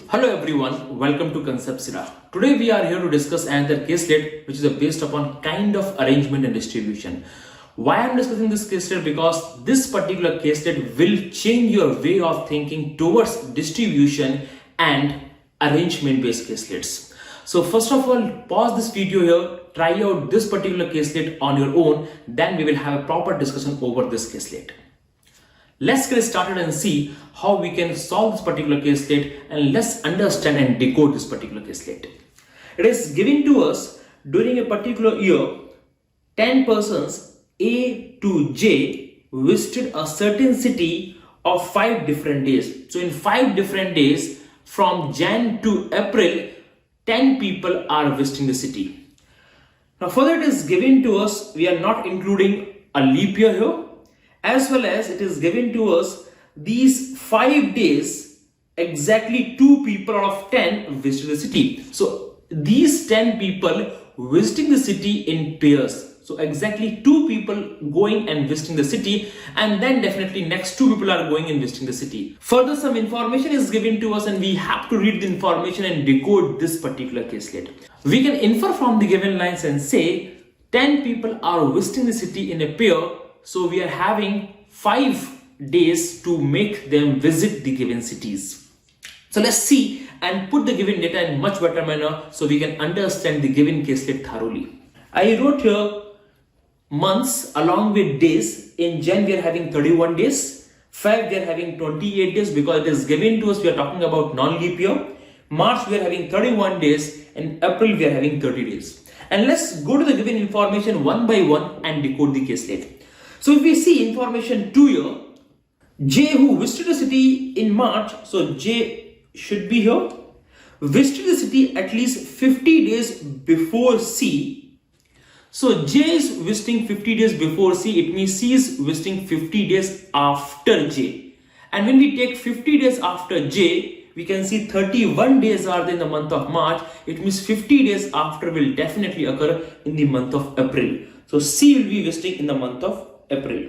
Hello everyone, welcome to ConceptsEra. Today we are here to discuss another caselet which is based upon kind of arrangement and distribution. Why I am discussing this caselet? Because this particular caselet will change your way of thinking towards distribution and arrangement based caselets. So first of all, pause this video here, try out this particular caselet on your own, then we will have a proper discussion over this caselet. Let's get started and see how we can solve this particular caselet, and let's understand and decode this particular caselet. It is given to us during a particular year, 10 persons A to J visited a certain city of 5 different days. So in 5 different days from Jan to April, 10 people are visiting the city. Now further it is given to us, we are not including a leap year here, as well as it is given to us these 5 days, exactly 2 people out of 10 visited the city. So these 10 people visiting the city in pairs. So exactly 2 people going and visiting the city, and then definitely next 2 people are going and visiting the city. Further, some information is given to us and we have to read the information and decode this particular caselet. We can infer from the given lines and say 10 people are visiting the city in a pair. So we are having 5 days to make them visit the given cities. So let's see and put the given data in much better manner so we can understand the given caselet thoroughly. I wrote here months along with days. In Jan we are having 31 days. Feb we are having 28 days because it is given to us, we are talking about non-leap year. March we are having 31 days and April we are having 30 days. And let's go to the given information one by one and decode the caselet. So if we see information 2 here, J who visited the city in March, so J should be here, visited the city at least 50 days before C. So J is visiting 50 days before C, it means C is visiting 50 days after J. And when we take 50 days after J, we can see 31 days are there in the month of March, it means 50 days after will definitely occur in the month of April. So C will be visiting in the month of April.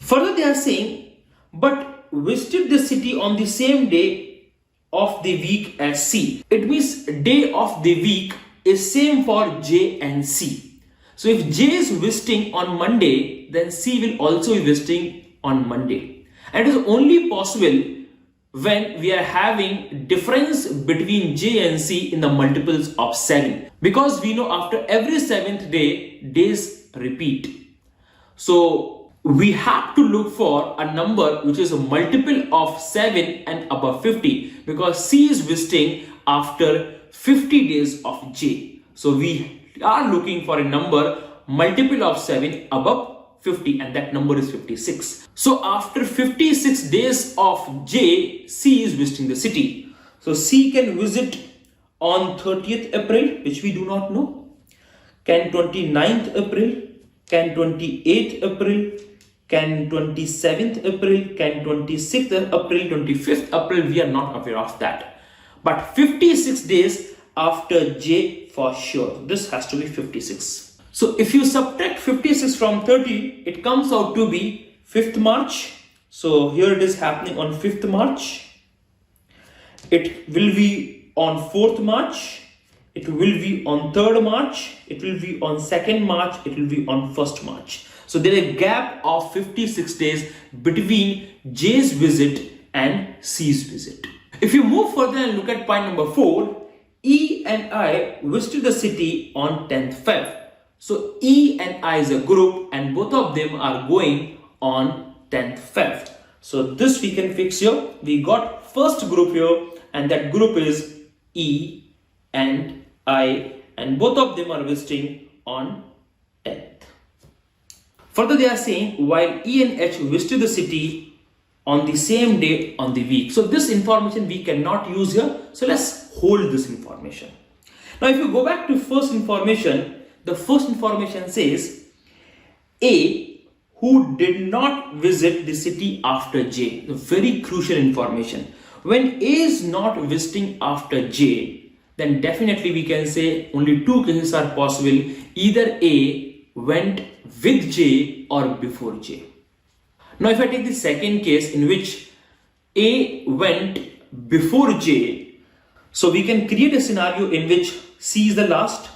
Further they are saying, but visited the city on the same day of the week as C. It means day of the week is same for J and C. So if J is visiting on Monday, then C will also be visiting on Monday. And it is only possible when we are having difference between J and C in the multiples of 7. Because we know after every 7th day, days repeat. So we have to look for a number which is a multiple of 7 and above 50, because C is visiting after 50 days of J. So we are looking for a number multiple of 7 above 50, and that number is 56. So after 56 days of J, C is visiting the city. So C can visit on 30th April, which we do not know. Can 29th April? Can 28th April? Can 27th April? Can 26th April? 25th April? We are not aware of that. But 56 days after J for sure. This has to be 56. So if you subtract 56 from 30, it comes out to be 5th March. So here it is happening on 5th March. It will be on 4th March. It will be on 3rd March, it will be on 2nd March, it will be on 1st March. So there is a gap of 56 days between J's visit and C's visit. If you move further and look at point number 4, E and I visited the city on 10th Feb. So E and I is a group and both of them are going on 10th Feb. So this we can fix here. We got first group here and that group is E and I, and both of them are visiting on 10th. Further they are saying while E and H visited the city on the same day on the week. So this information we cannot use here. So let's hold this information. Now if you go back to first information, the first information says A who did not visit the city after J. A very crucial information. When A is not visiting after J, then definitely we can say only 2 cases are possible. Either A went with J or before J. Now if I take the second case in which A went before J, So we can create a scenario in which C is the last,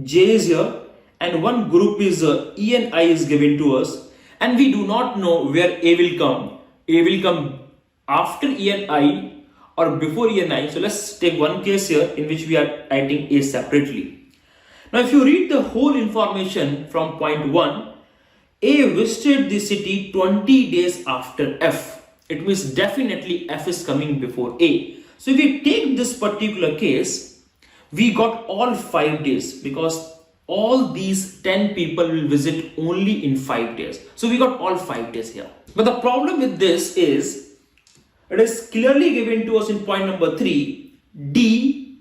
J is here, and one group is E and I is given to us, and we do not know where A will come. A will come after E and I or before E and I. So let's take one case here in which we are writing A separately. Now if you read the whole information from point 1, A visited the city 20 days after F. It means definitely F is coming before A. So if we take this particular case, we got all 5 days because all these 10 people will visit only in 5 days. So we got all 5 days here. But the problem with this is, it is clearly given to us in point number 3, D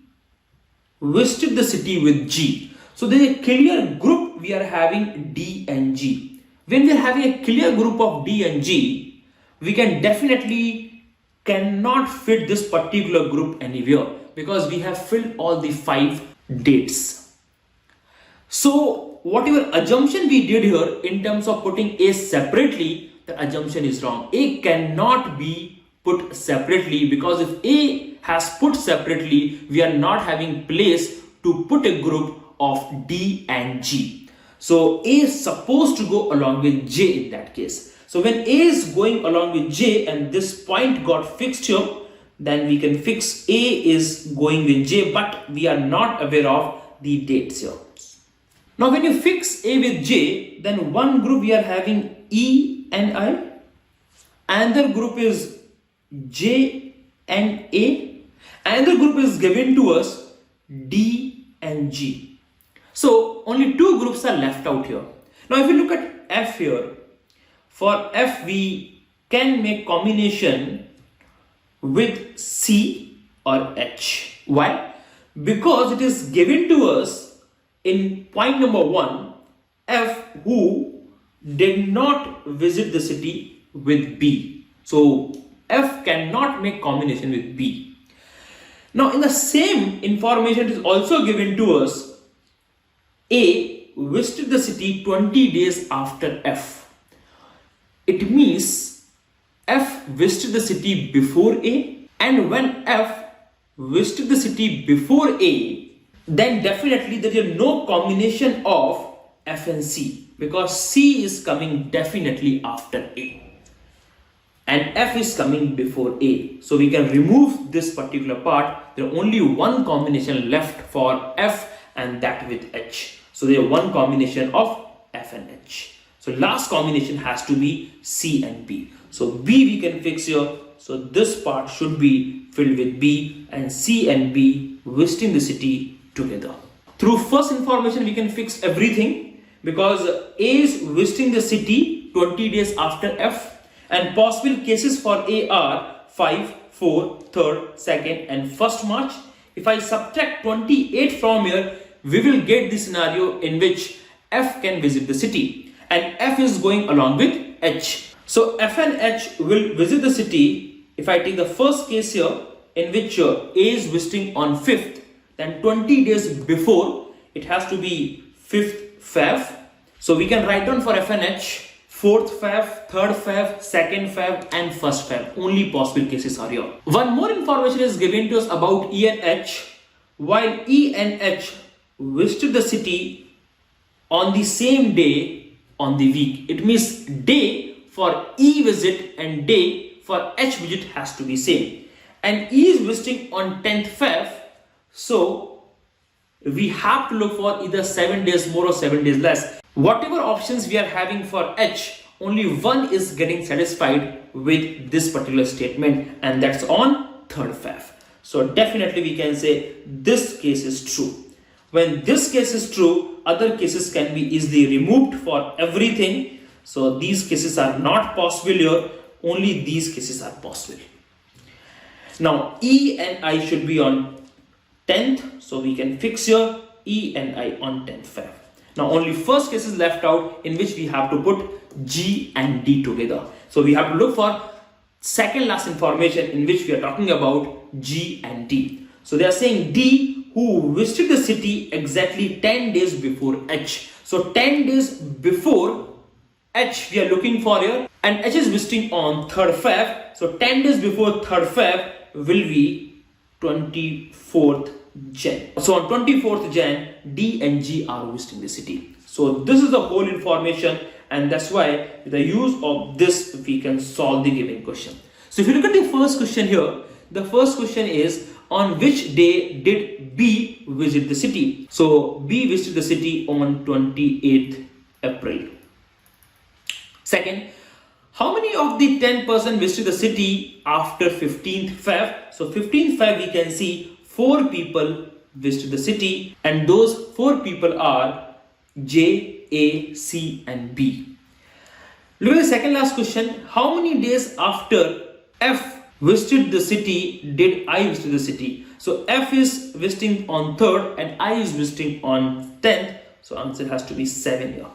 visited the city with G. So there is a clear group we are having D and G. When we are having a clear group of D and G, we can definitely cannot fit this particular group anywhere because we have filled all the 5 dates. So whatever assumption we did here in terms of putting A separately, the assumption is wrong. A cannot be put separately because if A has put separately, we are not having place to put a group of D and G. So A is supposed to go along with J in that case. So when A is going along with J and this point got fixed here, then we can fix A is going with J, but we are not aware of the dates here. Now when you fix A with J, then one group we are having E and I, another group is J and A, another group is given to us D and G. So only 2 groups are left out here. Now if you look at F here, for F we can make combination with C or H. Why? Because it is given to us in point number 1, F who did not visit the city with B. So F cannot make combination with B. Now in the same information it is also given to us A visited the city 20 days after F. It means F visited the city before A, and when F visited the city before A, then definitely there is no combination of F and C because C is coming definitely after A and F is coming before A. So we can remove this particular part. There is only one combination left for F and that with H. So there is one combination of F and H. So last combination has to be C and B. So B we can fix here. So this part should be filled with B and C and B visiting the city together. Through first information we can fix everything because A is visiting the city 20 days after F and possible cases for A are 5, 4, 3rd, 2nd and 1st March. If I subtract 28 from here, we will get the scenario in which F can visit the city. And F is going along with H. So F and H will visit the city. If I take the first case here in which A is visiting on 5th, then 20 days before it has to be 5th Feb. So we can write down for F and H 4th Feb, 3rd Feb, 2nd Feb and 1st Feb. Only possible cases are here. One more information is given to us about E and H. While E and H visited the city on the same day on the week. It means day for E visit and day for H visit has to be same. And E is visiting on 10th Feb. So we have to look for either 7 days more or 7 days less. Whatever options we are having for H, only one is getting satisfied with this particular statement and that's on 3rd Feb. So definitely we can say this case is true. When this case is true, other cases can be easily removed for everything. So these cases are not possible here. Only these cases are possible. Now E and I should be on 10th. So we can fix here E and I on 10th Feb. Now only first case is left out in which we have to put G and D together. So we have to look for second last information in which we are talking about G and D. So they are saying D who visited the city exactly 10 days before H. So 10 days before H we are looking for here and H is visiting on 3rd Feb. So 10 days before 3rd Feb will be 24th Jan. So on 24th Jan, D and G are visiting the city. So this is the whole information, and that's why with the use of this we can solve the given question. So if you look at the first question here, the first question is, on which day did B visit the city? So B visited the city on 28th April. Second, how many of the 10% visited the city after 15th Feb? So 15th Feb we can see 4 people visited the city, and those 4 people are J, A, C and B. Look at the second last question. How many days after F visited the city did I visit the city? So F is visiting on 3rd and I is visiting on 10th. So answer has to be 7 here.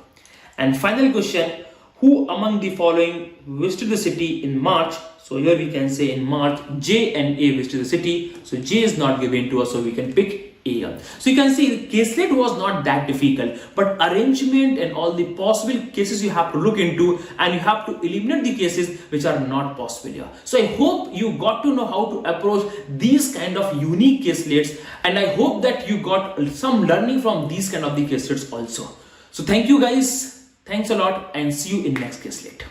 And final question, who among the following visited the city in March? So here we can say in March, J and A visited the city. So J is not given to us, so we can pick A here. So you can see the caselet was not that difficult, but arrangement and all the possible cases you have to look into, and you have to eliminate the cases which are not possible here. So I hope you got to know how to approach these kind of unique caselets, and I hope that you got some learning from these kind of the caselets also. So thank you guys. Thanks a lot, and see you in next caselet.